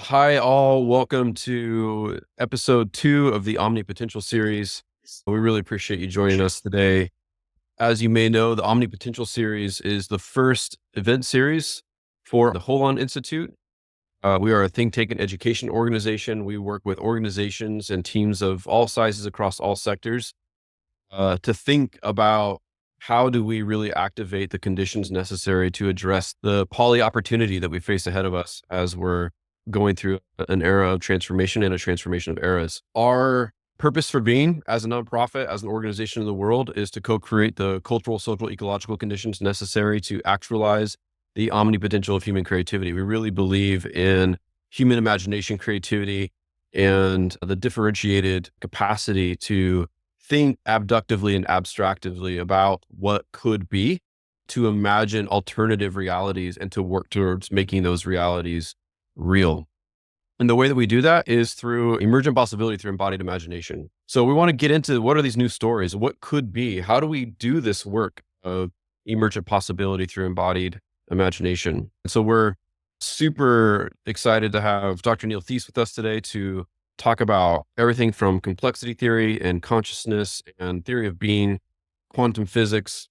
Hi, all. Welcome to episode 2 of the OmniPotential series. We really appreciate you joining us today. As you may know, the OmniPotential series is the first event series for the Holon Institute. We are a think tank and education organization. We work with organizations and teams of all sizes across all sectors to think about how do we really activate the conditions necessary to address the poly opportunity that we face ahead of us as we're going through an era of transformation and a transformation of eras. Our purpose for being as a nonprofit, as an organization in the world, is to co-create the cultural, social, ecological conditions necessary to actualize the omnipotential of human creativity. We really believe in human imagination, creativity, and the differentiated capacity to think abductively and abstractively about what could be, to imagine alternative realities and to work towards making those realities real. And the way that we do that is through emergent possibility, through embodied imagination. So we want to get into what are these new stories? What could be? How do we do this work of emergent possibility through embodied imagination? And so we're super excited to have Dr. Neal Thies with us today to talk about everything from complexity theory and consciousness and theory of being, quantum physics,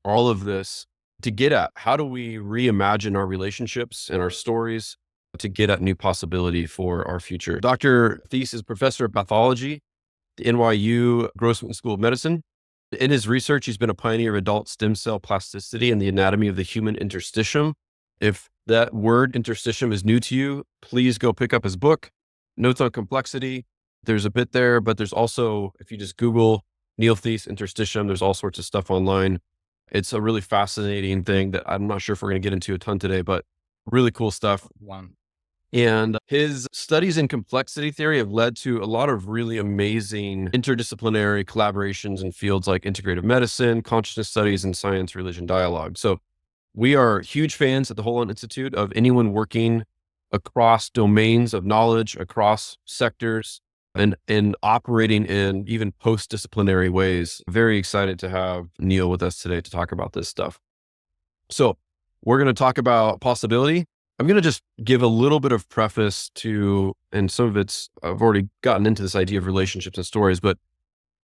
all of this to get at how do we reimagine our relationships and our stories to get at new possibility for our future. Dr. Thies is professor of pathology at the NYU Grossman School of Medicine. In his research, he's been a pioneer of adult stem cell plasticity and the anatomy of the human interstitium. If that word interstitium is new to you, please go pick up his book, Notes on Complexity. There's a bit there, but there's also, if you just Google Neal Thies interstitium, there's all sorts of stuff online. It's a really fascinating thing that I'm not sure if we're going to get into a ton today, but really cool stuff. And his studies in complexity theory have led to a lot of really amazing interdisciplinary collaborations in fields like integrative medicine, consciousness studies, and science religion dialogue. So we are huge fans at the Holon Institute of anyone working across domains of knowledge, across sectors, and operating in even post-disciplinary ways. Very excited to have Neal with us today to talk about this stuff. So we're going to talk about possibility. I'm going to just give a little bit of preface to, and some of it's, I've already gotten into this idea of relationships and stories, but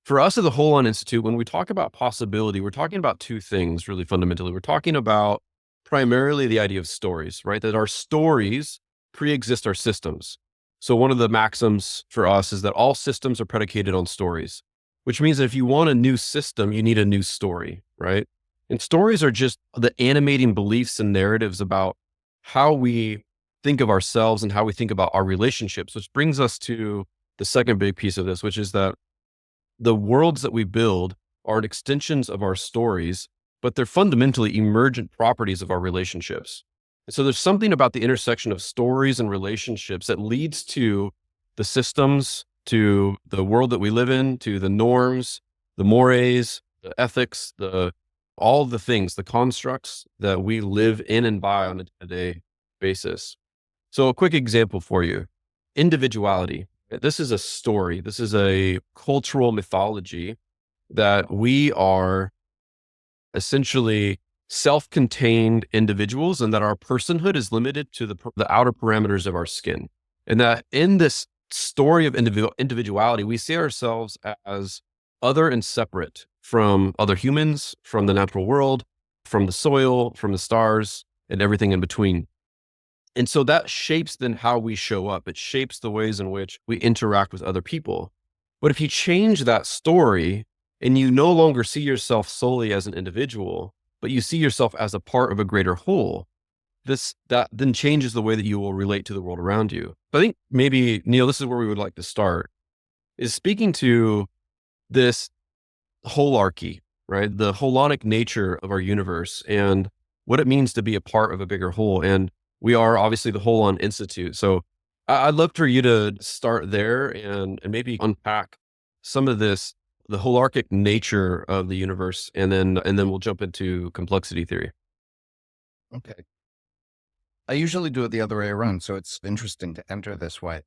for us at the Holon Institute, when we talk about possibility, we're talking about two things really fundamentally. We're talking about primarily the idea of stories, right? That our stories pre-exist our systems. So one of the maxims for us is that all systems are predicated on stories, which means that if you want a new system, you need a new story, right? And stories are just the animating beliefs and narratives about how we think of ourselves and how we think about our relationships, which brings us to the second big piece of this, which is that the worlds that we build are extensions of our stories, but they're fundamentally emergent properties of our relationships. And so there's something about the intersection of stories and relationships that leads to the systems, to the world that we live in, to the norms, the mores, the ethics, all the things, the constructs that we live in and by on a day-to-day basis. So a quick example for you, individuality. This is a story. This is a cultural mythology that we are essentially self-contained individuals and that our personhood is limited to the outer parameters of our skin. And that in this story of individuality, we see ourselves as other and separate from other humans, from the natural world, from the soil, from the stars, and everything in between. And so that shapes then how we show up. It shapes the ways in which we interact with other people. But if you change that story and you no longer see yourself solely as an individual, but you see yourself as a part of a greater whole, that then changes the way that you will relate to the world around you. But I think maybe, Neal, this is where we would like to start, is speaking to this holarchy, right? The holonic nature of our universe and what it means to be a part of a bigger whole. And we are obviously the Holon Institute. So I'd love for you to start there and maybe unpack some of this, the holarchic nature of the universe, and then we'll jump into complexity theory. Okay. I usually do it the other way around, so it's interesting to enter this way.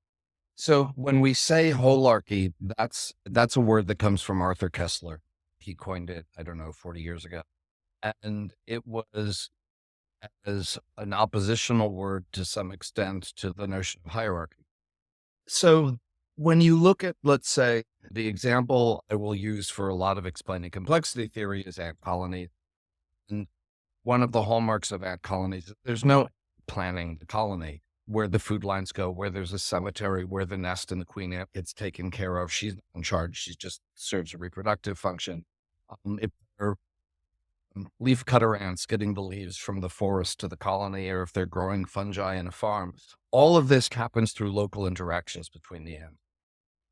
So when we say holarchy, that's a word that comes from Arthur Kessler. He coined it, I don't know, 40 years ago. And it was as an oppositional word to some extent to the notion of hierarchy. So when you look at, let's say, the example I will use for a lot of explaining complexity theory is ant colonies. And one of the hallmarks of ant colonies is there's no planning the colony, where the food lines go, where there's a cemetery, where the nest and the queen ant gets taken care of. She's not in charge. She just serves a reproductive function. If they're leaf cutter ants getting the leaves from the forest to the colony, or if they're growing fungi in a farm, all of this happens through local interactions between the ants.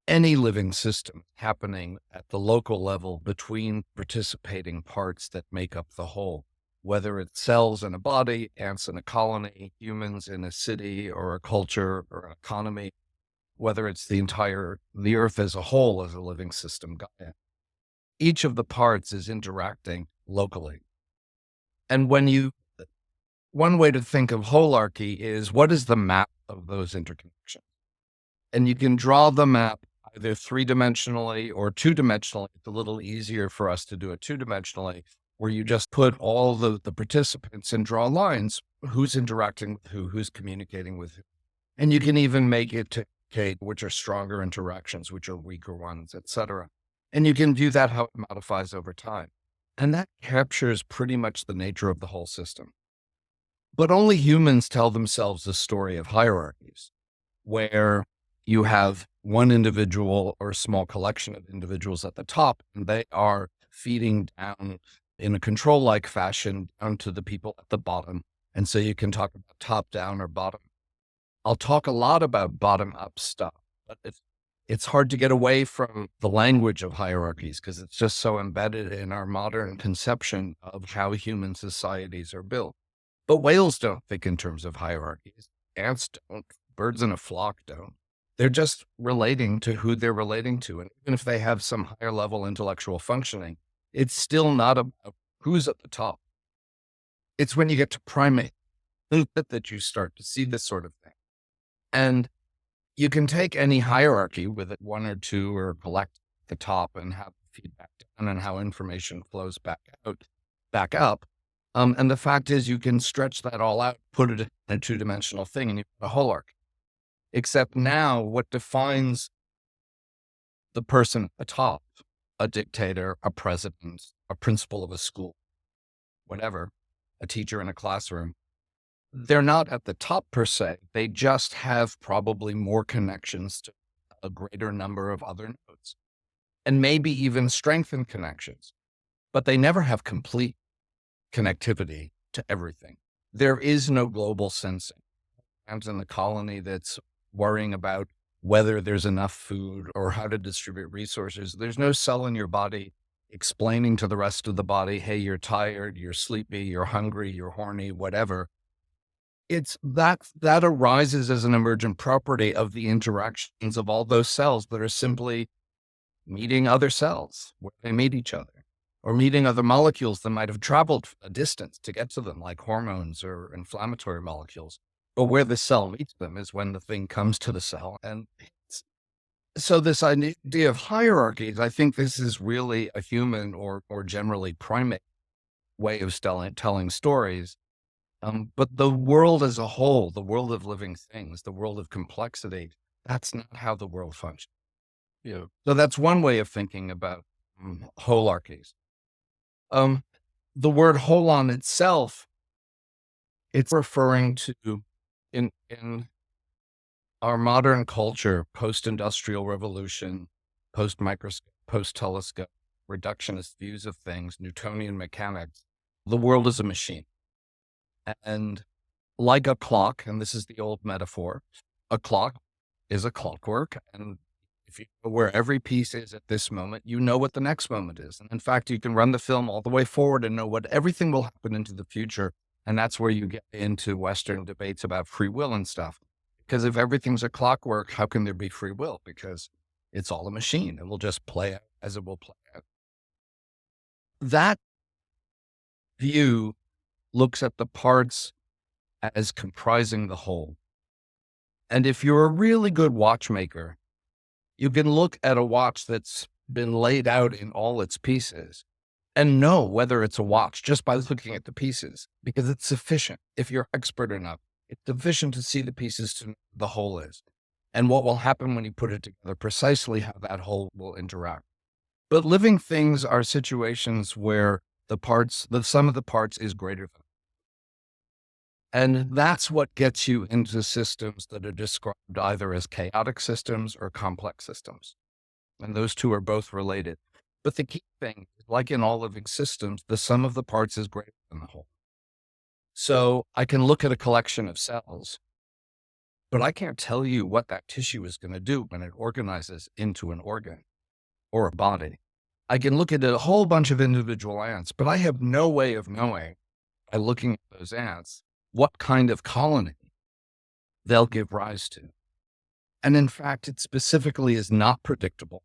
Any living system happening at the local level between participating parts that make up the whole, whether it's cells in a body, ants in a colony, humans in a city or a culture or an economy, whether it's the earth as a whole as a living system. Each of the parts is interacting locally. And one way to think of holarchy is, what is the map of those interconnections? And you can draw the map either 3-dimensionally or 2-dimensionally. It's a little easier for us to do it 2-dimensionally, where you just put all the participants and draw lines, who's interacting with who, who's communicating with who. And you can even make it to indicate which are stronger interactions, which are weaker ones, etc. And you can view that how it modifies over time. And that captures pretty much the nature of the whole system. But only humans tell themselves the story of hierarchies, where you have one individual or a small collection of individuals at the top, and they are feeding down in a control-like fashion down to the people at the bottom. And so you can talk about top-down or bottom. I'll talk a lot about bottom-up stuff, but it's hard to get away from the language of hierarchies because it's just so embedded in our modern conception of how human societies are built. But whales don't think in terms of hierarchies. Ants don't. Birds in a flock don't. They're just relating to who they're relating to. And even if they have some higher level intellectual functioning, it's still not about who's at the top. It's when you get to primate that you start to see this sort of thing. And you can take any hierarchy with it, one or two, or collect the top and have feedback down and how information flows back up. And the fact is, you can stretch that all out, put it in a 2-dimensional thing, and you've got a holarchy. Except now, what defines the person at the top, a dictator, a president, a principal of a school, whatever, a teacher in a classroom, they're not at the top per se. They just have probably more connections to a greater number of other nodes, and maybe even strengthened connections, but they never have complete connectivity to everything. There is no global sensing. And in the colony that's worrying about whether there's enough food or how to distribute resources. There's no cell in your body explaining to the rest of the body, hey, you're tired, you're sleepy, you're hungry, you're horny, whatever. It's that arises as an emergent property of the interactions of all those cells that are simply meeting other cells where they meet each other, or meeting other molecules that might have traveled a distance to get to them, like hormones or inflammatory molecules. But where the cell meets them is when the thing comes to the cell. And so this idea of hierarchies, I think this is really a human or generally primate way of telling stories. But the world as a whole, the world of living things, the world of complexity, that's not how the world functions. Yeah. So that's one way of thinking about holarchies. The word holon itself, it's referring to in our modern culture, post-industrial revolution, post-microscope, post-telescope, reductionist views of things, Newtonian mechanics, the world is a machine. And like a clock, and this is the old metaphor, a clock is a clockwork. And if you know where every piece is at this moment, you know what the next moment is. And in fact, you can run the film all the way forward and know what everything will happen into the future. And that's where you get into Western debates about free will and stuff. Because if everything's a clockwork, how can there be free will? Because it's all a machine. It will just play out as it will play out. That view looks at the parts as comprising the whole. And if you're a really good watchmaker, you can look at a watch that's been laid out in all its pieces and know whether it's a watch just by looking at the pieces, because it's sufficient. If you're expert enough, it's sufficient to see the pieces to know what the whole is and what will happen when you put it together, precisely how that whole will interact. But living things are situations where the sum of the parts is greater than. And that's what gets you into systems that are described either as chaotic systems or complex systems. And those two are both related. But the key thing, like in all living systems, the sum of the parts is greater than the whole. So I can look at a collection of cells, but I can't tell you what that tissue is going to do when it organizes into an organ or a body. I can look at a whole bunch of individual ants, but I have no way of knowing by looking at those ants what kind of colony they'll give rise to. And in fact, it specifically is not predictable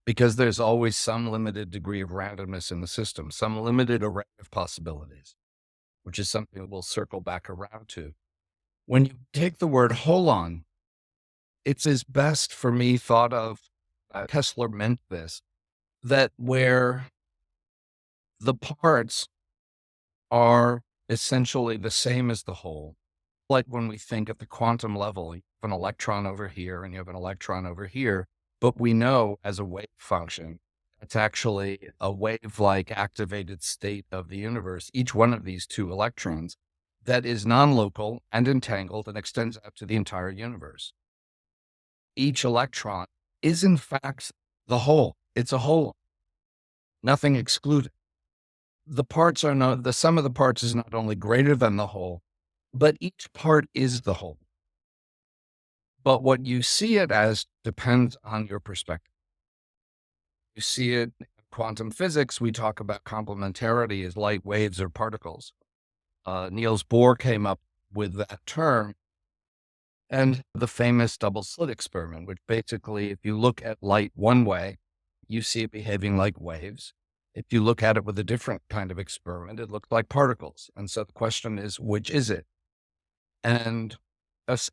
because there's always some limited degree of randomness in the system, some limited array of possibilities, which is something we'll circle back around to. When you take the word holon, it's as best for me thought of, Kessler meant this, that where the parts are essentially the same as the whole. Like when we think at the quantum level, you have an electron over here and you have an electron over here, but we know as a wave function, it's actually a wave-like activated state of the universe, each one of these two electrons, that is non-local and entangled and extends out to the entire universe. Each electron is in fact the whole. It's a whole, nothing excluded. The sum of the parts is not only greater than the whole, but each part is the whole. But what you see it as depends on your perspective. You see it in quantum physics, we talk about complementarity as light waves or particles. Niels Bohr came up with that term, and the famous double slit experiment, which basically, if you look at light one way, you see it behaving like waves. If you look at it with a different kind of experiment, it looks like particles. And so the question is, which is it? And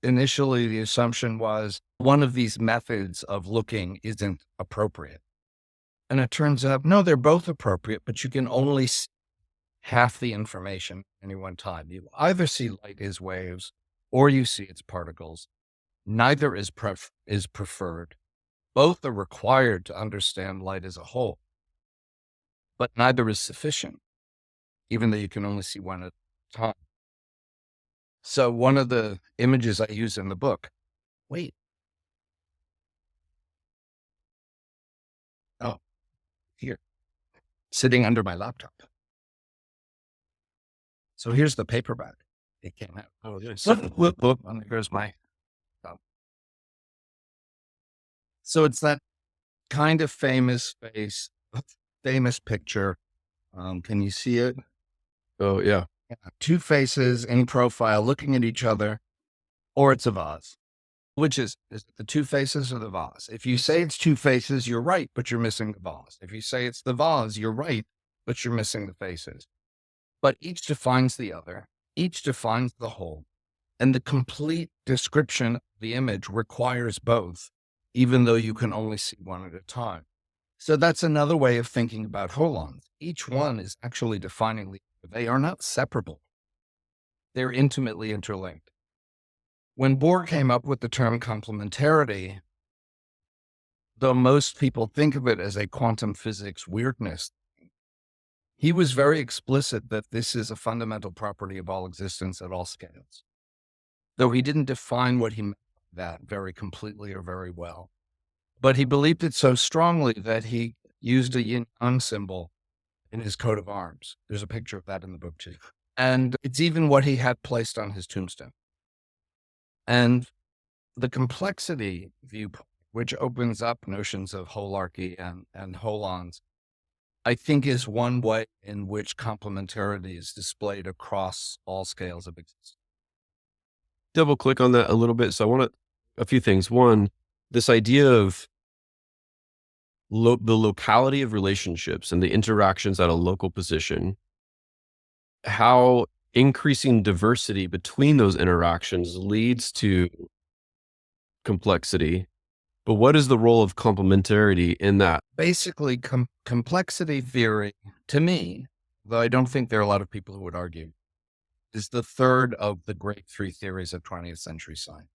initially, the assumption was one of these methods of looking isn't appropriate. And it turns out, no, they're both appropriate, but you can only see half the information at any one time. You either see light as waves or you see its particles. Neither is preferred. Both are required to understand light as a whole, but neither is sufficient, even though you can only see one at a time. So one of the images I use in the book, here, sitting under my laptop. So here's the paperback. It came out. Oh, yeah. Whoop, and there goes my thumb. So it's that kind of famous picture. Can you see it? Oh, yeah. Two faces in profile looking at each other, or it's a vase. Which is it the two faces or the vase? If you say it's two faces, you're right, but you're missing the vase. If you say it's the vase, you're right, but you're missing the faces. But each defines the other, each defines the whole, and the complete description of the image requires both, even though you can only see one at a time. So that's another way of thinking about holons. Each one is actually defining the other. They are not separable. They're intimately interlinked. When Bohr came up with the term complementarity, though most people think of it as a quantum physics weirdness, he was very explicit that this is a fundamental property of all existence at all scales. Though he didn't define what he meant by that very completely or very well. But he believed it so strongly that he used a yin-yang symbol in his coat of arms. There's a picture of that in the book too. And it's even what he had placed on his tombstone. And the complexity viewpoint, which opens up notions of holarchy and holons, I think is one way in which complementarity is displayed across all scales of existence. Double click on that a little bit. So I want a few things. One, this idea of the locality of relationships and the interactions at a local position, how increasing diversity between those interactions leads to complexity, But what is the role of complementarity in that? Basically, complexity theory, to me, though I don't think there are a lot of people who would argue, is the third of the great three theories of 20th century science.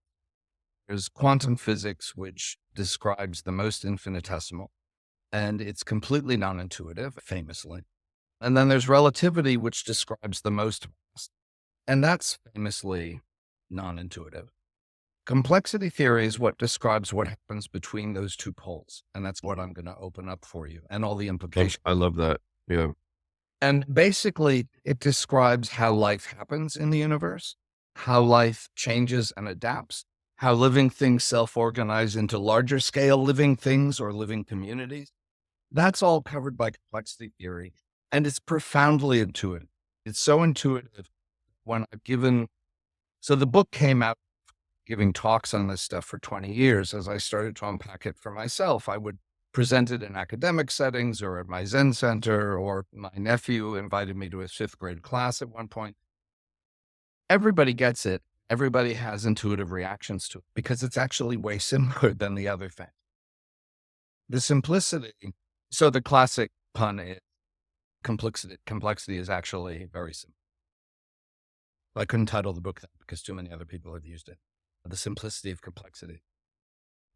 There's quantum physics, which describes the most infinitesimal, and it's completely non-intuitive, famously. And then there's relativity, which describes the most vast, and that's famously non-intuitive. Complexity theory is what describes what happens between those two poles, and that's what I'm going to open up for you and all the implications. I love that. Yeah. And basically, it describes how life happens in the universe, how life changes and adapts, how living things self-organize into larger scale living things or living communities. That's all covered by complexity theory, and it's profoundly intuitive. It's so intuitive when I've given, so the book came out giving talks on this stuff for 20 years. As I started to unpack it for myself, I would present it in academic settings or at my Zen center, or my nephew invited me to his 5th grade class at one point. Everybody gets it. Everybody has intuitive reactions to it because it's actually way simpler than the other thing. The simplicity. So the classic pun is complexity. Complexity is actually very simple. I couldn't title the book that because too many other people have used it. The simplicity of complexity.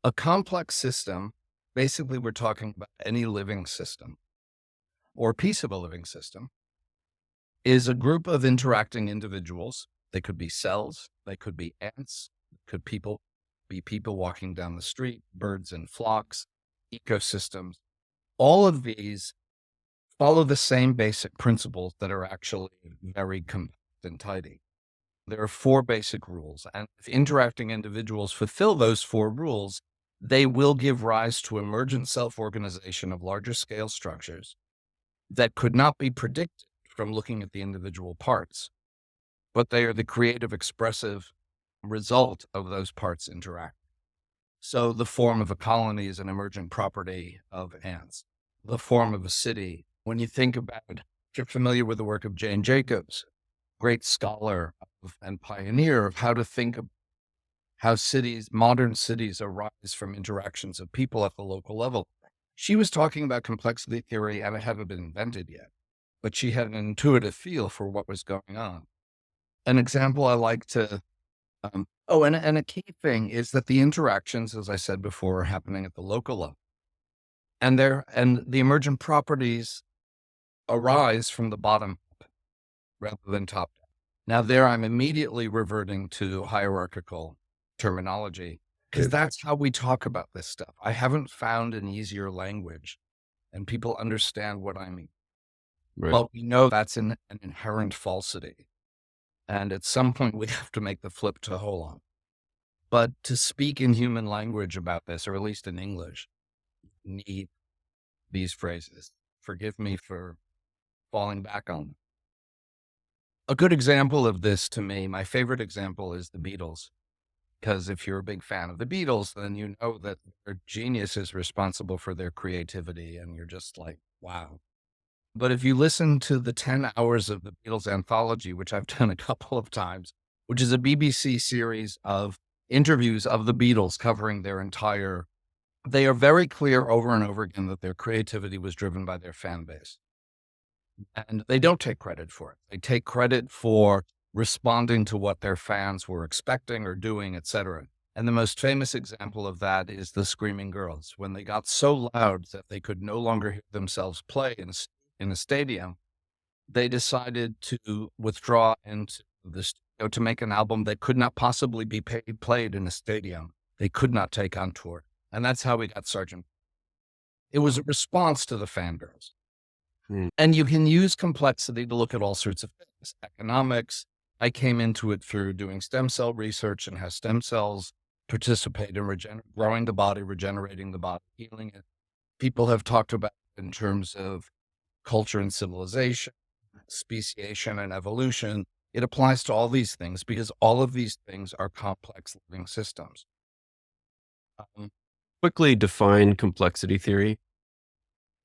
A complex system, basically we're talking about any living system or piece of a living system, is a group of interacting individuals. They could be cells, they could be ants, could be people walking down the street, birds in flocks, ecosystems. All of these follow the same basic principles that are actually very compact and tidy. There are 4 basic rules, and if interacting individuals fulfill those 4 rules, they will give rise to emergent self-organization of larger scale structures that could not be predicted from looking at the individual parts, but they are the creative, expressive result of those parts interact. So the form of a colony is an emergent property of ants. The form of a city, when you think about, if you're familiar with the work of Jane Jacobs, great scholar and pioneer of how to think of how cities, modern cities, arise from interactions of people at the local level. She was talking about complexity theory, and it hadn't been invented yet, but she had an intuitive feel for what was going on. An example I like to, and a key thing is that the interactions, as I said before, are happening at the local level, and the emergent properties arise from the bottom up rather than top down. Now there I'm immediately reverting to hierarchical terminology because that's how we talk about this stuff. I haven't found an easier language and people understand what I mean. Right. But we know that's an inherent falsity. And at some point we have to make the flip to Holons. But to speak in human language about this, or at least in English, you need these phrases. Forgive me for falling back on them. A good example of this to me, my favorite example, is the Beatles. Because if you're a big fan of the Beatles, then you know that their genius is responsible for their creativity, and you're just like, wow. But if you listen to the 10 hours of the Beatles anthology, which I've done a couple of times, which is a BBC series of interviews of the Beatles covering their entire, they are very clear over and over again that their creativity was driven by their fan base. And they don't take credit for it. They take credit for responding to what their fans were expecting or doing, etc. And the most famous example of that is the Screaming Girls. When they got so loud that they could no longer hear themselves play in a stadium, they decided to withdraw into the studio to make an album that could not possibly be played in a stadium. They could not take on tour. And that's how we got Sgt. It was a response to the fangirls. And you can use complexity to look at all sorts of things. Economics. I came into it through doing stem cell research and how stem cells participate in growing the body, regenerating the body, healing it. People have talked about it in terms of culture and civilization, speciation and evolution. It applies to all these things because all of these things are complex living systems. Quickly define complexity theory.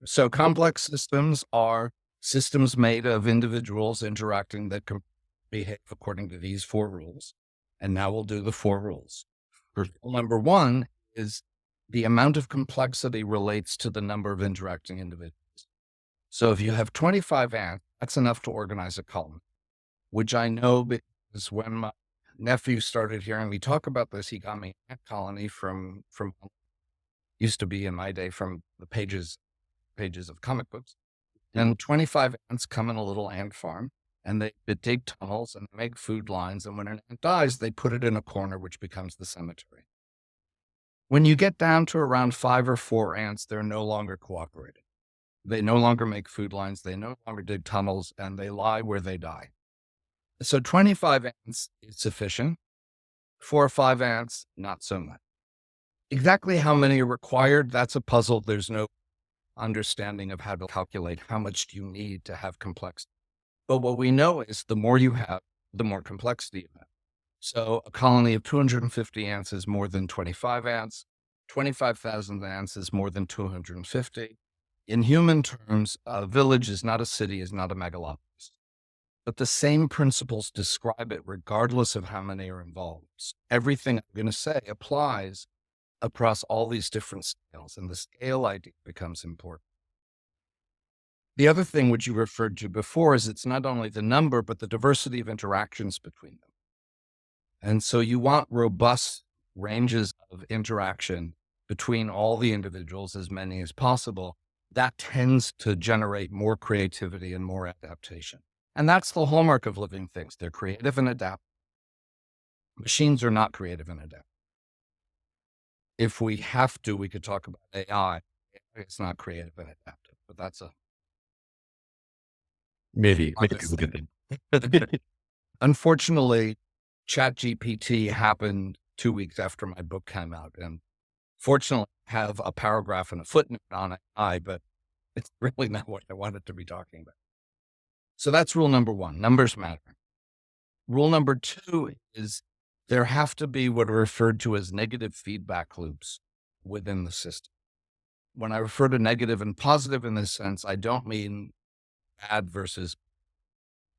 So complex systems are systems made of individuals interacting that can behave according to these 4 rules. And now we'll do the 4 rules. Rule number 1 is the amount of complexity relates to the number of interacting individuals. So if you have 25 ants, that's enough to organize a colony, which I know because when my nephew started hearing me talk about this, he got me an ant colony from used to be in my day from the pages of comic books. And 25 ants come in a little ant farm, and they dig tunnels and make food lines. And when an ant dies, they put it in a corner, which becomes the cemetery. When you get down to around 5 or 4 ants, they're no longer cooperating. They no longer make food lines. They no longer dig tunnels, and they lie where they die. So 25 ants is sufficient. 4 or 5 ants, not so much. Exactly how many are required, that's a puzzle. There's no understanding of how to calculate how much do you need to have complexity. But what we know is the more you have, the more complexity you have. So a colony of 250 ants is more than 25 ants. 25,000 ants is more than 250. In human terms, a village is not a city, is not a megalopolis. But the same principles describe it regardless of how many are involved. Everything I'm going to say applies across all these different scales, and the scale idea becomes important. The other thing which you referred to before is it's not only the number, but the diversity of interactions between them. And so you want robust ranges of interaction between all the individuals, as many as possible. That tends to generate more creativity and more adaptation. And that's the hallmark of living things. They're creative and adaptive. Machines are not creative and adaptive. If we have to, we could talk about AI. It's not creative and adaptive, but that's a Maybe we'll get there. Unfortunately, ChatGPT happened 2 weeks after my book came out, and fortunately, I have a paragraph and a footnote on AI, but it's really not what I wanted to be talking about. So that's rule number 1. Numbers matter. Rule number 2 is there have to be what are referred to as negative feedback loops within the system. When I refer to negative and positive in this sense, I don't mean bad versus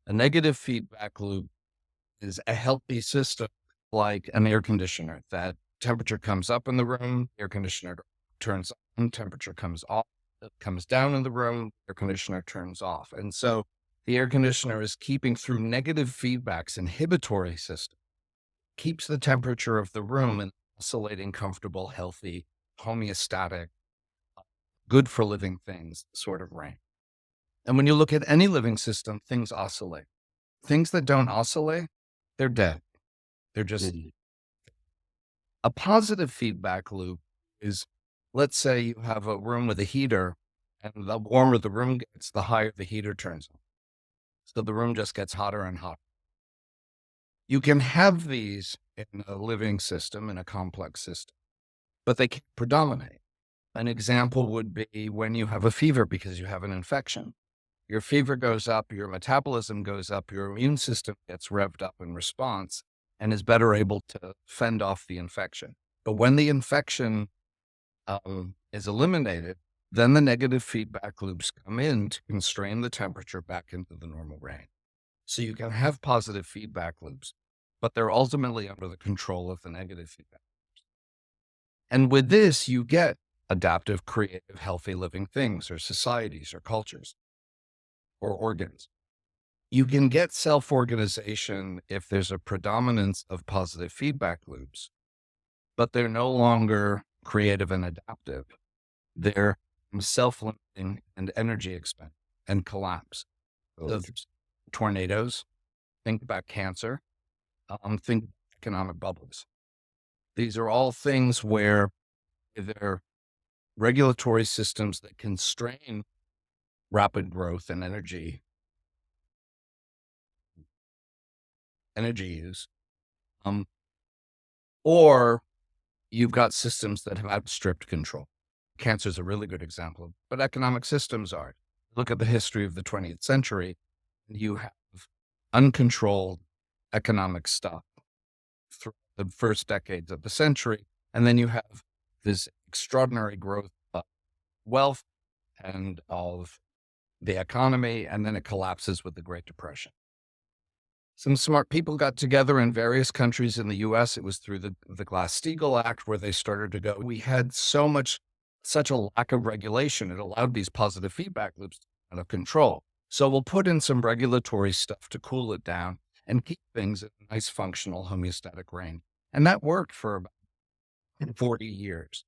a negative feedback loop is a healthy system like an air conditioner. That temperature comes up in the room, air conditioner turns on, temperature comes off, it comes down in the room, air conditioner turns off. And so the air conditioner is keeping through negative feedbacks, inhibitory system, keeps the temperature of the room an oscillating, comfortable, healthy, homeostatic, good for living things sort of range. And when you look at any living system, things oscillate. Things that don't oscillate, they're dead. They're just a positive feedback loop is, let's say you have a room with a heater, and the warmer the room gets, the higher the heater turns on. So the room just gets hotter and hotter. You can have these in a living system, in a complex system, but they can't predominate. An example would be when you have a fever because you have an infection. Your fever goes up, your metabolism goes up, your immune system gets revved up in response and is better able to fend off the infection. But when the infection is eliminated, then the negative feedback loops come in to constrain the temperature back into the normal range. So you can have positive feedback loops, but they're ultimately under the control of the negative feedback loops. And with this, you get adaptive, creative, healthy living things or societies or cultures or organs. You can get self-organization if there's a predominance of positive feedback loops, but they're no longer creative and adaptive. They're self-limiting and energy expended and collapse. So tornadoes, think about cancer, think economic bubbles. These are all things where they're regulatory systems that constrain rapid growth and energy use. Or you've got systems that have outstripped control. Cancer is a really good example, but economic systems are. Look at the history of the 20th century, and you have uncontrolled economic stuff through the first decades of the century, and then you have this extraordinary growth of wealth and of the economy, and then it collapses with the Great Depression. Some smart people got together in various countries in the US. It was through the Glass-Steagall Act where they started to go, we had such a lack of regulation. It allowed these positive feedback loops to get out of control. So we'll put in some regulatory stuff to cool it down and keep things at a nice functional homeostatic range. And that worked for about 40 years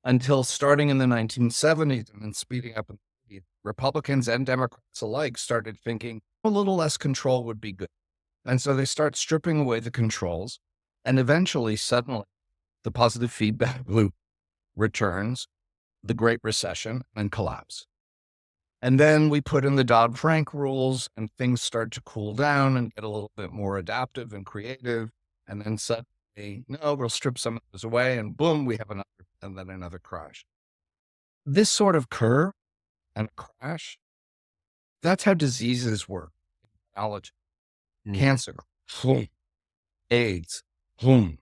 until starting in the 1970s and then speeding up in the 80s, Republicans and Democrats alike started thinking a little less control would be good. And so they start stripping away the controls, and eventually, suddenly, the positive feedback loop returns, the Great Recession, and collapse. And then we put in the Dodd-Frank rules, and things start to cool down and get a little bit more adaptive and creative. And then suddenly, no, we'll strip some of those away, and boom, we have another, and then another crash. This sort of curve and crash, that's how diseases work in biology. Cancer, boom. AIDS, boom.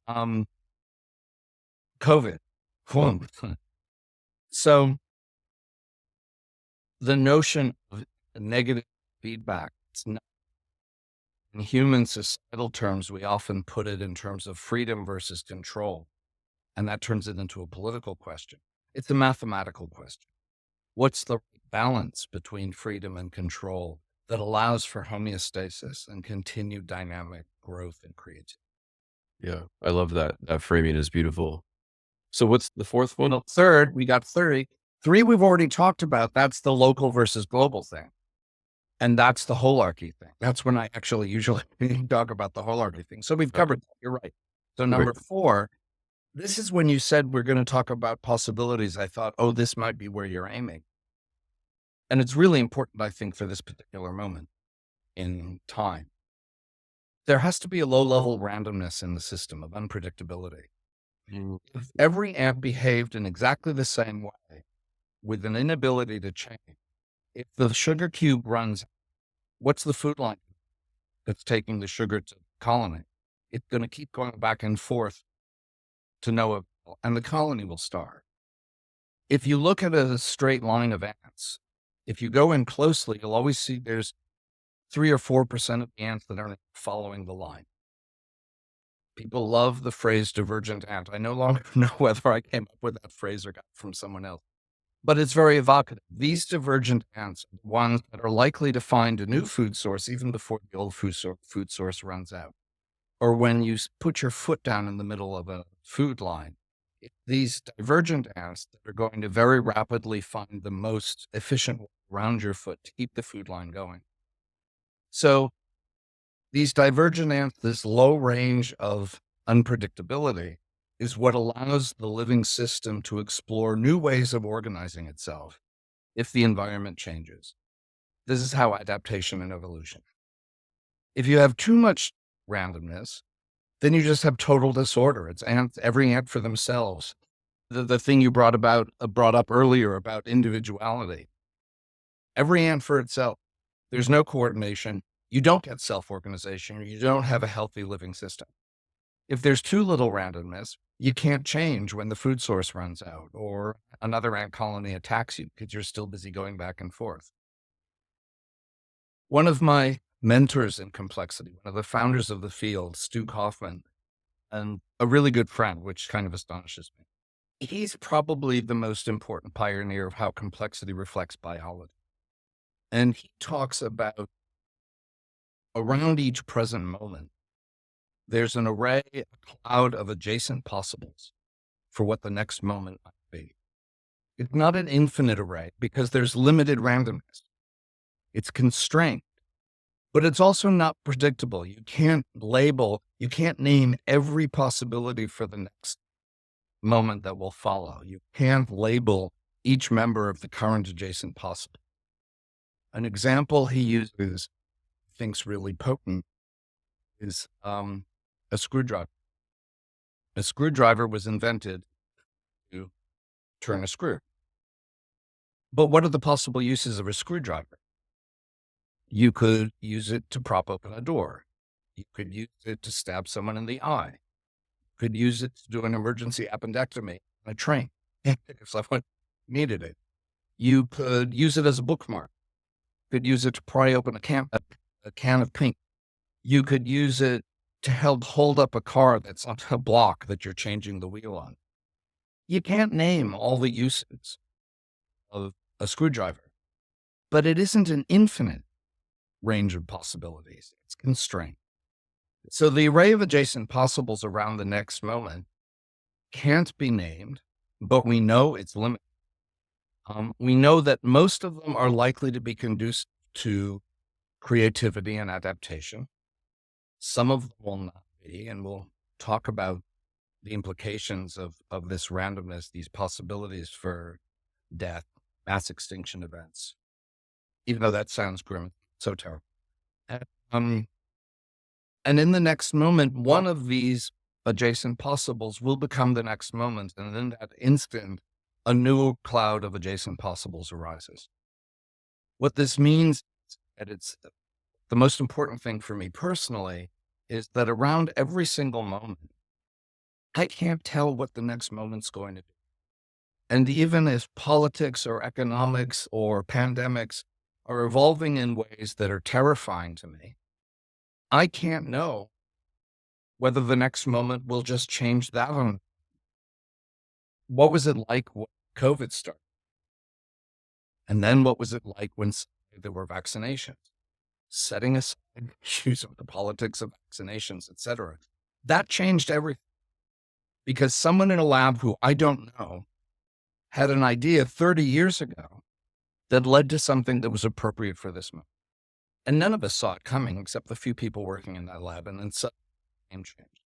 COVID, boom. So the notion of negative feedback, it's not, in human societal terms, we often put it in terms of freedom versus control. And that turns it into a political question. It's a mathematical question. What's the balance between freedom and control that allows for homeostasis and continued dynamic growth and creativity? Yeah, I love that. That framing is beautiful. So what's the fourth one? Well, third, we got 30. Three we've already talked about. That's the local versus global thing. And that's the Holarchy thing. That's when I actually usually talk about the Holarchy thing. So we've covered that. You're right. So number 4, this is when you said we're going to talk about possibilities. I thought, oh, this might be where you're aiming. And it's really important, I think, for this particular moment in time. There has to be a low-level randomness in the system of unpredictability. If every ant behaved in exactly the same way with an inability to change, if the sugar cube runs, what's the food line that's taking the sugar to the colony? It's going to keep going back and forth to no avail, and the colony will starve. If you look at a straight line of ants, if you go in closely, you'll always see there's 3 or 4% of the ants that are following the line. People love the phrase divergent ant. I no longer know whether I came up with that phrase or got it from someone else, but it's very evocative. These divergent ants are the ones that are likely to find a new food source even before the old food source runs out. Or when you put your foot down in the middle of a food line, it's these divergent ants that are going to very rapidly find the most efficient way around your foot to keep the food line going. So these divergent ants, this low range of unpredictability, is what allows the living system to explore new ways of organizing itself if the environment changes. This is how adaptation and evolution. If you have too much randomness, then you just have total disorder. It's every ant for themselves. The thing you brought up earlier about individuality. Every ant for itself. There's no coordination. You don't get self-organization. You don't have a healthy living system. If there's too little randomness, you can't change when the food source runs out or another ant colony attacks you because you're still busy going back and forth. One of my mentors in complexity, one of the founders of the field, Stu Kaufman, and a really good friend, which kind of astonishes me. He's probably the most important pioneer of how complexity reflects biology. And he talks about around each present moment, there's an array, a cloud of adjacent possibles for what the next moment might be. It's not an infinite array because there's limited randomness. It's constrained, but it's also not predictable. You can't name every possibility for the next moment that will follow. You can't label each member of the current adjacent possible. An example he uses, thinks really potent, is a screwdriver. A screwdriver was invented to turn a screw. But what are the possible uses of a screwdriver? You could use it to prop open a door. You could use it to stab someone in the eye. You could use it to do an emergency appendectomy on a train if someone needed it. You could use it as a bookmark. You could use it to pry open a can of paint. You could use it to help hold up a car that's on a block that you're changing the wheel on. You can't name all the uses of a screwdriver, but it isn't an infinite range of possibilities. It's constrained. So the array of adjacent possibles around the next moment can't be named, but we know it's limited. We know that most of them are likely to be conducive to creativity and adaptation. Some of them will not be, and we'll talk about the implications of this randomness, these possibilities for death, mass extinction events, even though that sounds grim, so terrible. And in the next moment, one of these adjacent possibles will become the next moment. And in that instant, a new cloud of adjacent possibles arises. What this means, and it's the most important thing for me personally, is that around every single moment, I can't tell what the next moment's going to be. And even if politics or economics or pandemics are evolving in ways that are terrifying to me, I can't know whether the next moment will just change that one. What was it like when COVID started? And then what was it like when there were vaccinations? Setting aside issues of the politics of vaccinations, et cetera. That changed everything because someone in a lab who I don't know had an idea 30 years ago that led to something that was appropriate for this moment. And none of us saw it coming except the few people working in that lab. And then suddenly game changed.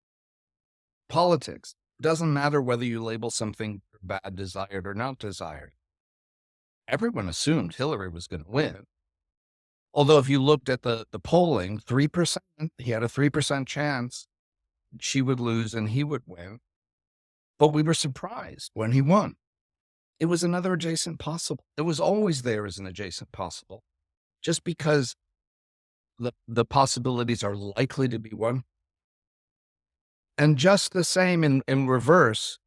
Politics doesn't matter whether you label something bad, desired, or not desired. Everyone assumed Hillary was going to win. Although if you looked at the polling, 3%, he had a 3% chance she would lose and he would win. But we were surprised when he won. It was another adjacent possible. It was always there as an adjacent possible. Just because the possibilities are likely to be one. And just the same in reverse,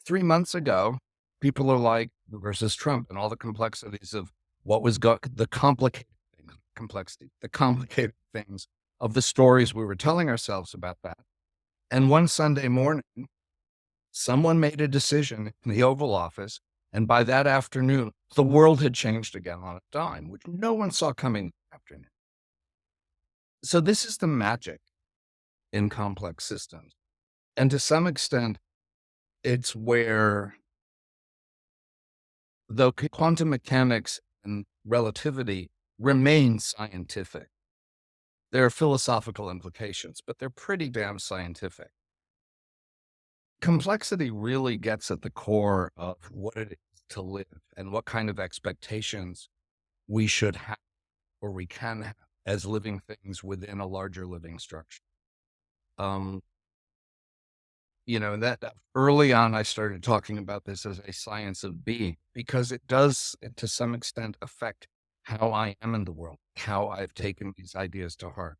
3 months ago, people are like, versus Trump and all the complexities of what was the complicated things, the complicated things of the stories we were telling ourselves about that. And one Sunday morning, someone made a decision in the Oval Office, and by that afternoon, the world had changed again on a dime, which no one saw coming that afternoon. So this is the magic in complex systems. And to some extent, it's where though quantum mechanics and relativity remain scientific, there are philosophical implications, but they're pretty damn scientific. Complexity really gets at the core of what it is to live and what kind of expectations we should have or we can have as living things within a larger living structure. That early on, I started talking about this as a science of being because it does, to some extent, affect how I am in the world, how I've taken these ideas to heart,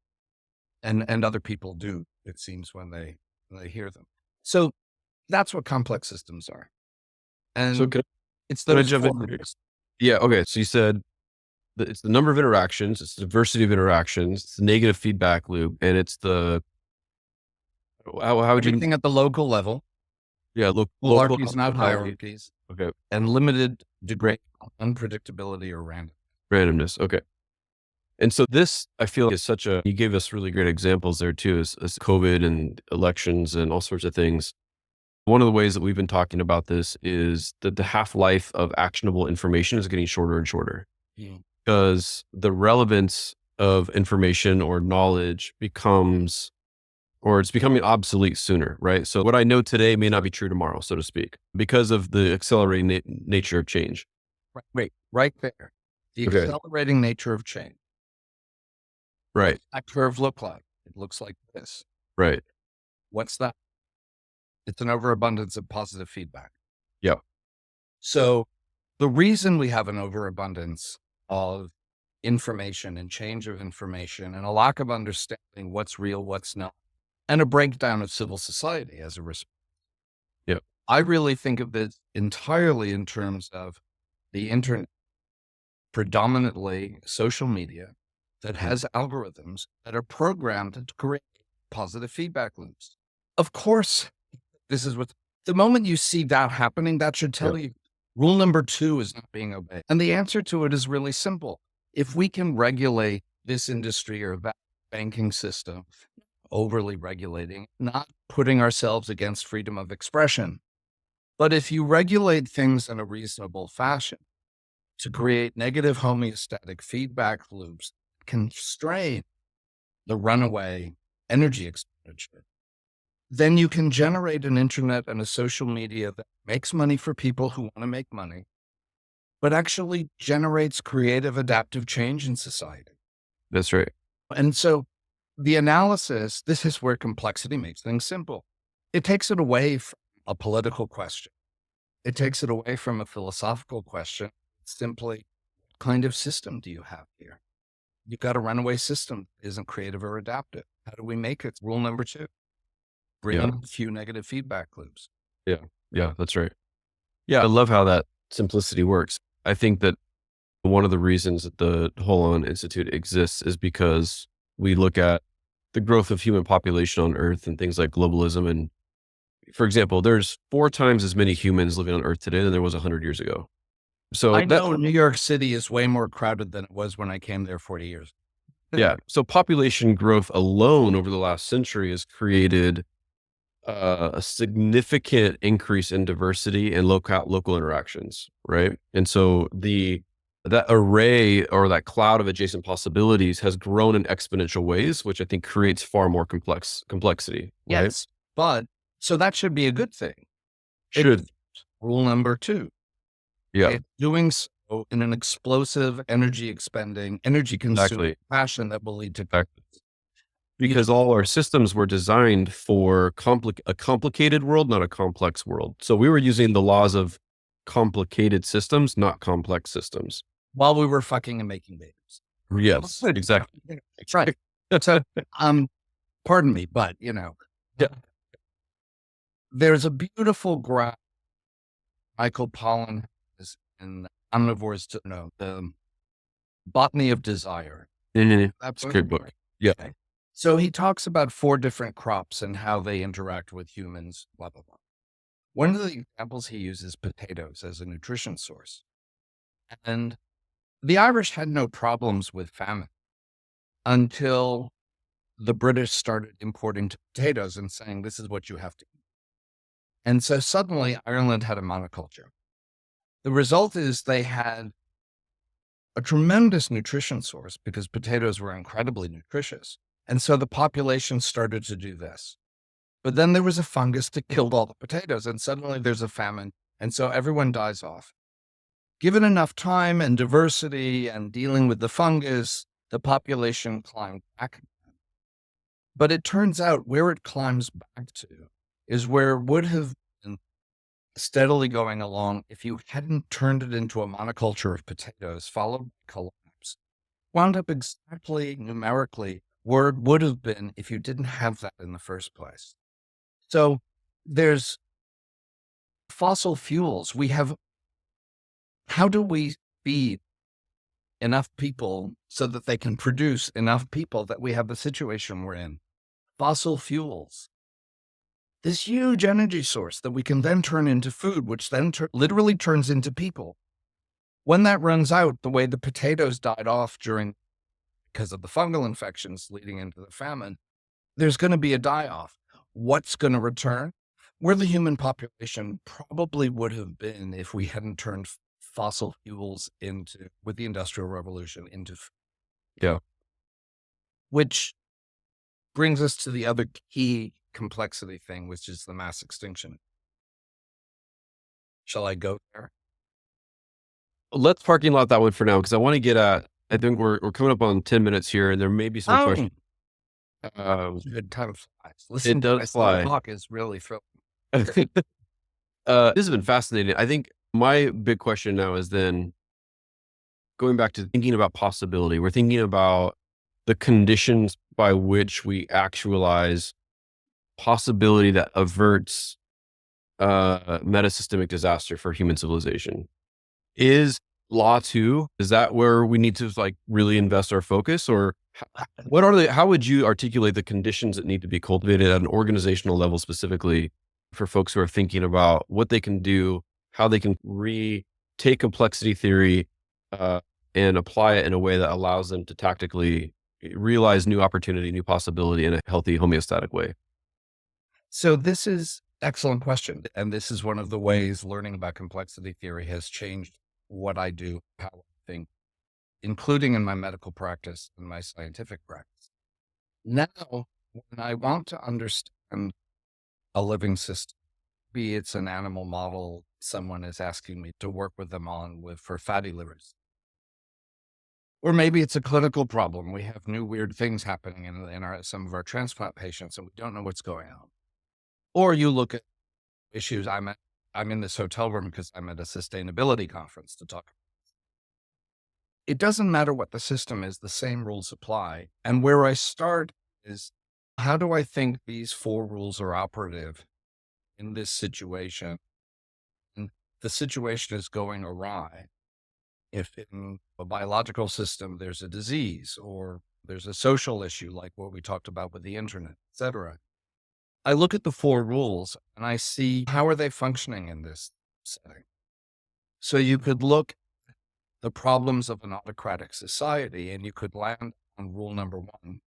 and other people do. It seems when they hear them. So that's what complex systems are, and So it's can I those jump in? forms. Yeah. Okay. So you said that it's the number of interactions, it's the diversity of interactions, it's the negative feedback loop, and it's the how would you? Everything at the local level, Yeah. Local hierarchies, not hierarchies, Okay. and limited degree unpredictability or random. Randomness. Okay. And so this, I feel like is you gave us really great examples there too, as COVID and elections and all sorts of things. One of the ways that we've been talking about this is that the half-life of actionable information is getting shorter and shorter because the relevance of information or knowledge it's becoming obsolete sooner, right? So what I know today may not be true tomorrow, so to speak, because of the accelerating nature of change. Right there. The Okay. accelerating nature of change. Right. What's that curve look like? It looks like this. Right. What's that? It's an overabundance of positive feedback. Yeah. So the reason we have an overabundance of information and change of information and a lack of understanding what's real, what's not, and a breakdown of civil society as a result. Yeah. I really think of this entirely in terms of the internet, predominantly social media, that has algorithms that are programmed to create positive feedback loops. Of course, this is what the moment you see that happening, that should tell you rule number 2 is not being obeyed. And the answer to it is really simple. If we can regulate this industry or that banking system, overly regulating, not putting ourselves against freedom of expression, but if you regulate things in a reasonable fashion to create negative homeostatic feedback loops, constrain the runaway energy expenditure, then you can generate an internet and a social media that makes money for people who want to make money, but actually generates creative, adaptive change in society. That's right. And so the analysis, this is where complexity makes things simple. It takes it away from a political question. It takes it away from a philosophical question. It's simply, what kind of system do you have here? You've got a runaway system that isn't creative or adaptive. How do we make it? Rule number 2. Bring in a few negative feedback loops. Yeah, that's right. Yeah, I love how that simplicity works. I think that one of the reasons that the Holon Institute exists is because we look at the growth of human population on Earth and things like globalism. And for example, there's 4 times as many humans living on Earth today than there was 100 years ago. So I know New York City is way more crowded than it was when I came there 40 years. Yeah. So population growth alone over the last century has created a significant increase in diversity and local interactions, right? And so that array or that cloud of adjacent possibilities has grown in exponential ways, which I think creates far more complexity. Right? Yes, but so that should be a good thing. Should. Rule number 2. Yeah. Doing so in an explosive, energy expending, energy consuming fashion that will lead to because all our systems were designed for a complicated world, not a complex world. So we were using the laws of complicated systems, not complex systems. While we were fucking and making babies. Yes, exactly. Right. So, pardon me, but there's a beautiful graph Michael Pollan has in Omnivores to Know, the Botany of Desire. That's a great book. Yeah. Okay. So he talks about 4 different crops and how they interact with humans, blah, blah, blah. One of the examples he uses potatoes as a nutrition source. And the Irish had no problems with famine until the British started importing potatoes and saying, this is what you have to eat. And so suddenly Ireland had a monoculture. The result is they had a tremendous nutrition source because potatoes were incredibly nutritious. And so the population started to do this. But then there was a fungus that killed all the potatoes, and suddenly there's a famine. And so everyone dies off. Given enough time and diversity and dealing with the fungus, the population climbed back. But it turns out where it climbs back to is where it would have been steadily going along if you hadn't turned it into a monoculture of potatoes, followed by collapse, wound up exactly numerically where it would have been if you didn't have that in the first place. So there's fossil fuels. How do we feed enough people so that they can produce enough people that we have the situation we're in? Fossil fuels. This huge energy source that we can then turn into food, which then literally turns into people. When that runs out, the way the potatoes died off because of the fungal infections leading into the famine, there's going to be a die-off. What's going to return? Where the human population probably would have been if we hadn't turned fossil fuels with the Industrial Revolution into food. Yeah. Which brings us to the other key complexity thing, which is the mass extinction. Shall I go there? Let's parking lot that one for now, because I want to get at, I think we're coming up on 10 minutes here, and there may be some questions. Good time flies. Listen, it does fly. Talk is really thrilling. This has been fascinating. I think my big question now is then going back to thinking about possibility. We're thinking about the conditions by which we actualize possibility that averts metasystemic disaster for human civilization. Is law too? Is that where we need to like really invest our focus, or what are how would you articulate the conditions that need to be cultivated at an organizational level specifically for folks who are thinking about what they can do, how they can take complexity theory uh, and apply it in a way that allows them to tactically realize new opportunity, new possibility in a healthy homeostatic way? So this is excellent question. And this is one of the ways learning about complexity theory has changed what I do, how I think, including in my medical practice and my scientific practice. Now, when I want to understand a living system, be it's an animal model someone is asking me to work with them on for fatty livers, or maybe it's a clinical problem. We have new weird things happening in some of our transplant patients and we don't know what's going on. Or you look at issues. I'm in this hotel room because I'm at a sustainability conference to talk. It doesn't matter what the system is, the same rules apply. And where I start is, how do I think these 4 rules are operative in this situation? And the situation is going awry. If in a biological system there's a disease or there's a social issue like what we talked about with the internet, et cetera, I look at the 4 rules and I see, how are they functioning in this setting? So you could look at the problems of an autocratic society and you could land on rule number 1.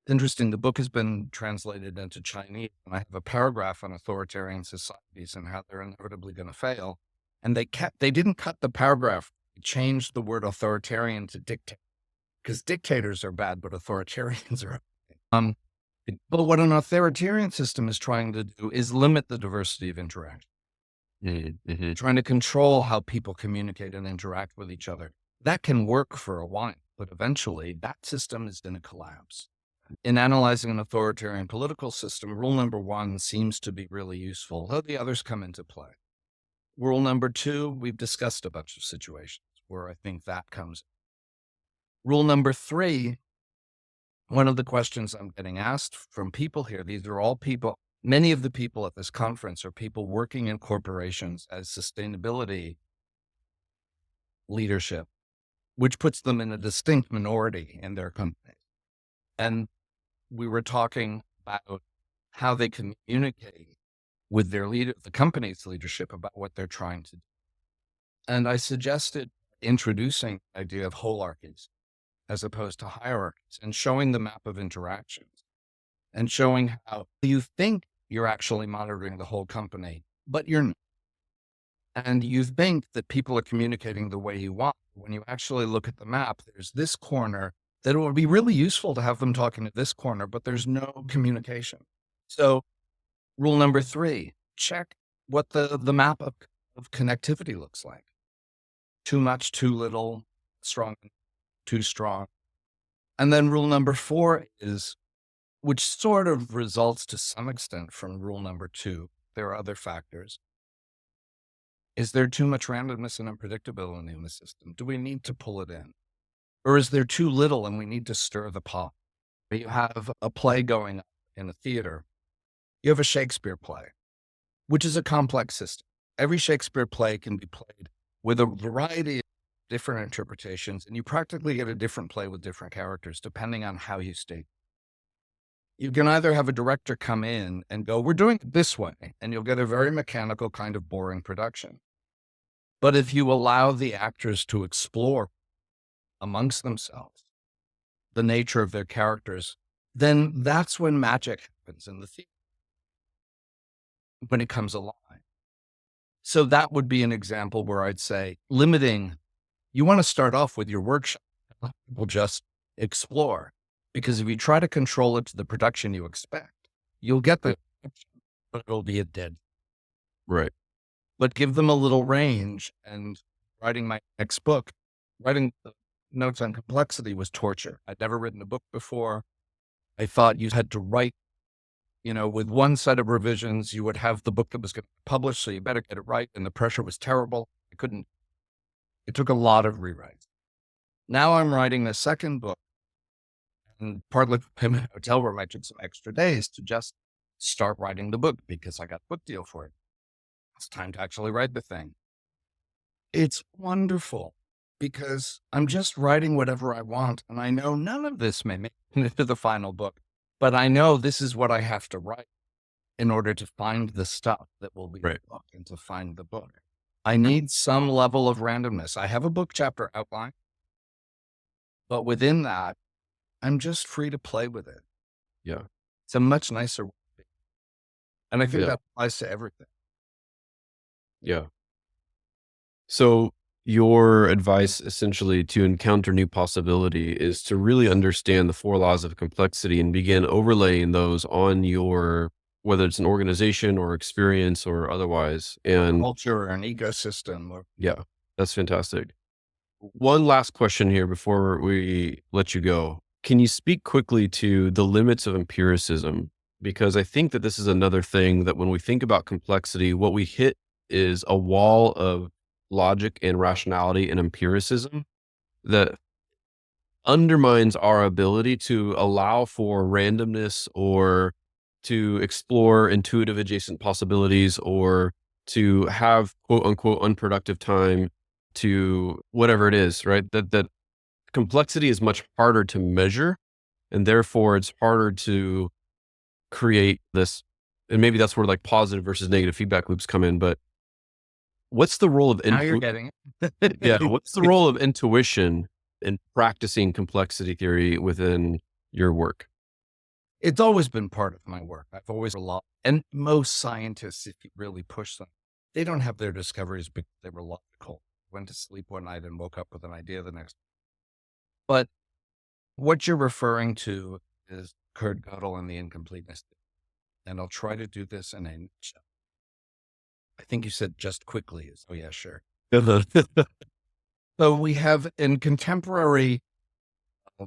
It's interesting, the book has been translated into Chinese, and I have a paragraph on authoritarian societies and how they're inevitably going to fail. And they didn't cut the paragraph. They changed the word authoritarian to dictator, because dictators are bad, but authoritarians are okay. But what an authoritarian system is trying to do is limit the diversity of interaction, trying to control how people communicate and interact with each other. That can work for a while, but eventually that system is going to collapse. In analyzing an authoritarian political system, rule number 1 seems to be really useful, though the others come into play. Rule number 2, we've discussed a bunch of situations where I think that comes. Rule number 3, one of the questions I'm getting asked from people here, these are all people, many of the people at this conference are people working in corporations as sustainability leadership, which puts them in a distinct minority in their company. And we were talking about how they communicate with their leader, the company's leadership, about what they're trying to do. And I suggested introducing the idea of holarchies as opposed to hierarchies and showing the map of interactions and showing how you think you're actually monitoring the whole company, but you're not. And you think that people are communicating the way you want. When you actually look at the map, there's this corner that it would be really useful to have them talking to this corner, but there's no communication. So rule number 3, check what the map of connectivity looks like. Too much, too little, strong, too strong. And then rule number 4 is, which sort of results to some extent from rule number 2, there are other factors. Is there too much randomness and unpredictability in the system? Do we need to pull it in? Or is there too little and we need to stir the pot? You have a play going on in a theater. You have a Shakespeare play, which is a complex system. Every Shakespeare play can be played with a variety of different interpretations, and you practically get a different play with different characters, depending on how you state. You can either have a director come in and go, we're doing it this way, and you'll get a very mechanical kind of boring production. But if you allow the actors to explore amongst themselves the nature of their characters, then that's when magic happens in the theater, when it comes alive. So that would be an example where I'd say limiting, you want to start off with your workshop. People just explore, because if you try to control it to the production you expect, you'll get the, but it'll be a dead. Right. But give them a little range. And writing my next book, writing the notes on complexity was torture. I'd never written a book before. I thought you had to write, with one set of revisions, you would have the book that was going to be published, so you better get it right. And the pressure was terrible. It took a lot of rewrites. Now I'm writing a second book, and partly I'm in a hotel room, I took some extra days to just start writing the book because I got a book deal for it. It's time to actually write the thing. It's wonderful because I'm just writing whatever I want. And I know none of this may make it into the final book, but I know this is what I have to write in order to find the stuff that will be the Right. book and to find the book. I need some level of randomness. I have a book chapter outline, but within that, I'm just free to play with it. Yeah. It's a much nicer way. And I think Yeah. that applies to everything. Yeah. So your advice essentially to encounter new possibility is to really understand the four laws of complexity and begin overlaying those on your, whether it's an organization or experience or otherwise. And Culture or an ecosystem. Or, yeah, that's fantastic. One last question here before we let you go. Can you speak quickly to the limits of empiricism? Because I think that this is another thing that when we think about complexity, what we hit is a wall of logic and rationality and empiricism that undermines our ability to allow for randomness or to explore intuitive adjacent possibilities or to have quote unquote unproductive time to whatever it is, right? That complexity is much harder to measure and therefore it's harder to create this. And maybe that's where like positive versus negative feedback loops come in. But what's the role of now you're getting yeah, it. what's the role of intuition in practicing complexity theory within your work? It's always been part of my work. I've always relied, and most scientists, if you really push them, they don't have their discoveries because they were logical. Went to sleep one night and woke up with an idea the next. But what you're referring to is Kurt Gödel and the incompleteness. And I'll try to do this in a nutshell. I think you said just quickly. Oh yeah, sure. So we have in contemporary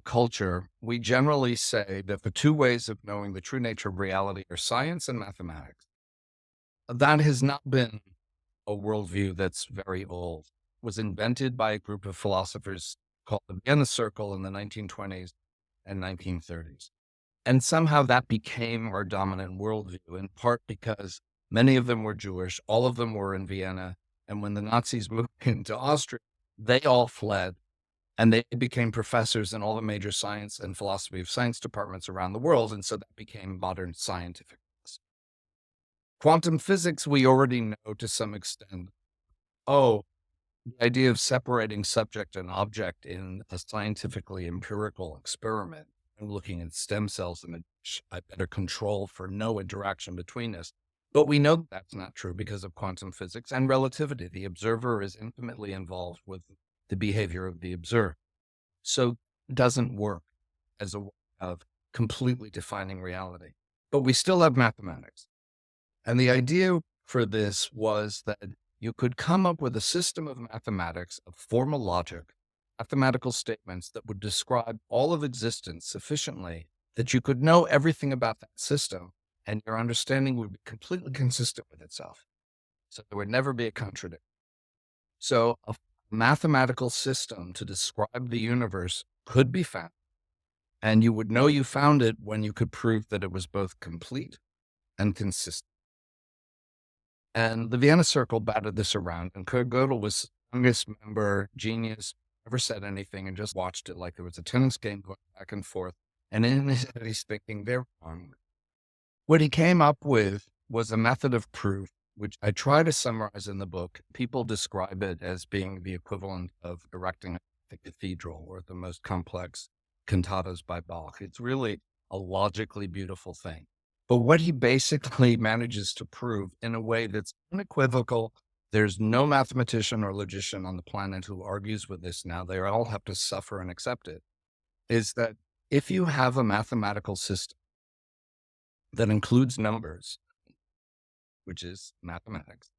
culture, we generally say that the two ways of knowing the true nature of reality are science and mathematics. That has not been a worldview that's very old. It was invented by a group of philosophers called the Vienna Circle in the 1920s and 1930s. And somehow that became our dominant worldview, in part because many of them were Jewish, all of them were in Vienna. And when the Nazis moved into Austria, they all fled and they became professors in all the major science and philosophy of science departments around the world. And so that became modern scientific. Quantum physics, we already know to some extent. Oh, the idea of separating subject and object in a scientifically empirical experiment and looking at stem cells in a dish, I better control for no interaction between us. But we know that's not true because of quantum physics and relativity. The observer is intimately involved with the behavior of the observed. So it doesn't work as a way of completely defining reality. But we still have mathematics. And the idea for this was that you could come up with a system of mathematics, of formal logic, mathematical statements that would describe all of existence sufficiently that you could know everything about that system and your understanding would be completely consistent with itself. So there would never be a contradiction. So a mathematical system to describe the universe could be found. And you would know you found it when you could prove that it was both complete and consistent. And the Vienna Circle batted this around, and Kurt Gödel was the youngest member, genius, never said anything, and just watched it like there was a tennis game going back and forth. And in his head, he's thinking, they're wrong. What he came up with was a method of proof, which I try to summarize in the book. People describe it as being the equivalent of erecting a cathedral or the most complex cantatas by Bach. It's really a logically beautiful thing. But what he basically manages to prove in a way that's unequivocal, there's no mathematician or logician on the planet who argues with this now, they all have to suffer and accept it, is that if you have a mathematical system that includes numbers, which is mathematics,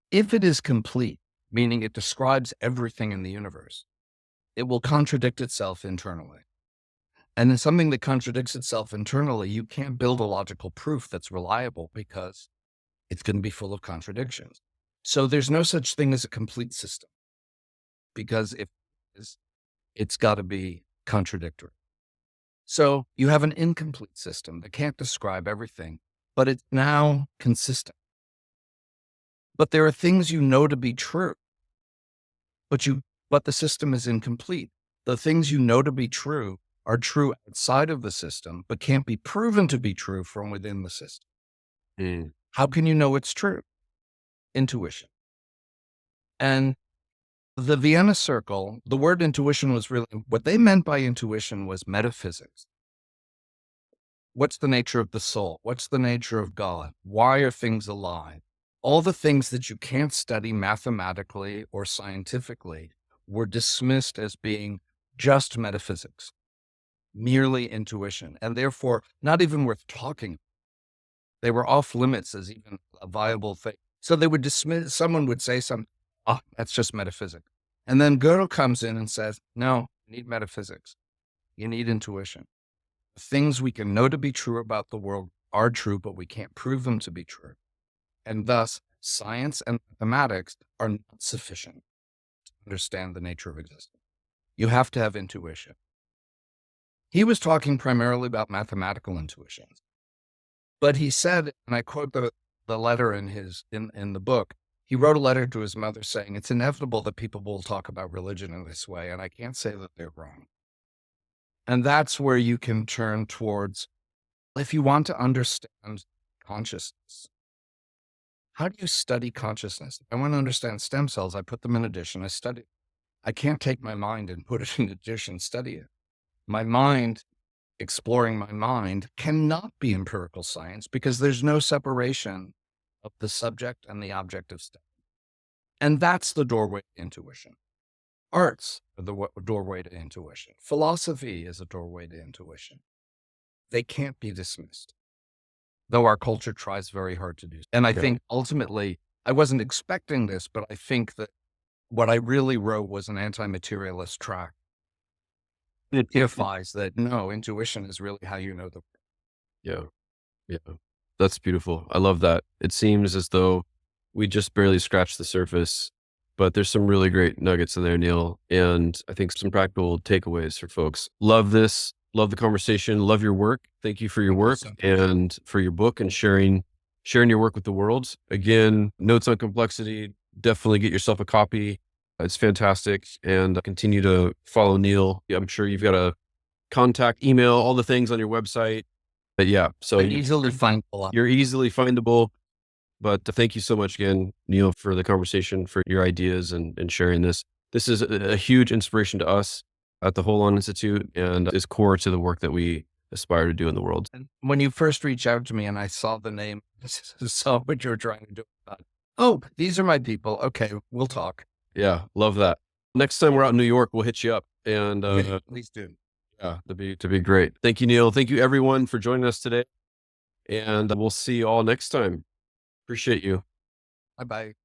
if it is complete, meaning it describes everything in the universe, it will contradict itself internally. And in something that contradicts itself internally, you can't build a logical proof that's reliable because it's going to be full of contradictions. So there's no such thing as a complete system because if it is, it's got to be contradictory. So you have an incomplete system that can't describe everything, but it's now consistent. But there are things you know to be true. but the system is incomplete. The things you know to be true are true outside of the system, but can't be proven to be true from within the system. Mm. How can you know it's true? Intuition. And the Vienna Circle, the word intuition was really, what they meant by intuition was metaphysics. What's the nature of the soul? What's the nature of God? Why are things alive? All the things that you can't study mathematically or scientifically were dismissed as being just metaphysics, merely intuition, and therefore not even worth talking. They were off limits as even a viable thing. So they would dismiss, someone would say something, oh, that's just metaphysics. And then Gödel comes in and says, no, you need metaphysics. You need intuition. The things we can know to be true about the world are true, but we can't prove them to be true. And thus, science and mathematics are not sufficient to understand the nature of existence. You have to have intuition. He was talking primarily about mathematical intuitions. But he said, and I quote the letter in the book, he wrote a letter to his mother saying, it's inevitable that people will talk about religion in this way, and I can't say that they're wrong. And that's where you can turn towards, if you want to understand consciousness, how do you study consciousness? I want to understand stem cells. I put them in a dish and I study it. I can't take my mind and put it in a dish and study it. My mind, exploring my mind, cannot be empirical science because there's no separation of the subject and the object of study. And that's the doorway to intuition. Arts are the doorway to intuition. Philosophy is a doorway to intuition. They can't be dismissed, though our culture tries very hard to do. And I think ultimately, I wasn't expecting this, but I think that what I really wrote was an anti-materialist track. It verifies that no, intuition is really how you know the world. Yeah. That's beautiful. I love that. It seems as though we just barely scratched the surface, but there's some really great nuggets in there, Neal. And I think some practical takeaways for folks. Love this. Love the conversation. Love your work. Thank you for your work and for your book and sharing your work with the world. Again, Notes on Complexity. Definitely get yourself a copy. It's fantastic. And continue to follow Neal. I'm sure you've got a contact, email, all the things on your website. But yeah, so Easily findable. You're easily findable. But thank you so much again, Neal, for the conversation, for your ideas and sharing this. This is a huge inspiration to us at the Holon Institute and is core to the work that we aspire to do in the world. And when you first reached out to me and I saw the name, saw what you were trying to do, oh, these are my people. Okay, we'll talk. Yeah, love that. Next time we're out in New York, we'll hit you up. And please do. Yeah, that'd be great. Thank you, Neal. Thank you, everyone, for joining us today. And we'll see you all next time. Appreciate you. Bye-bye.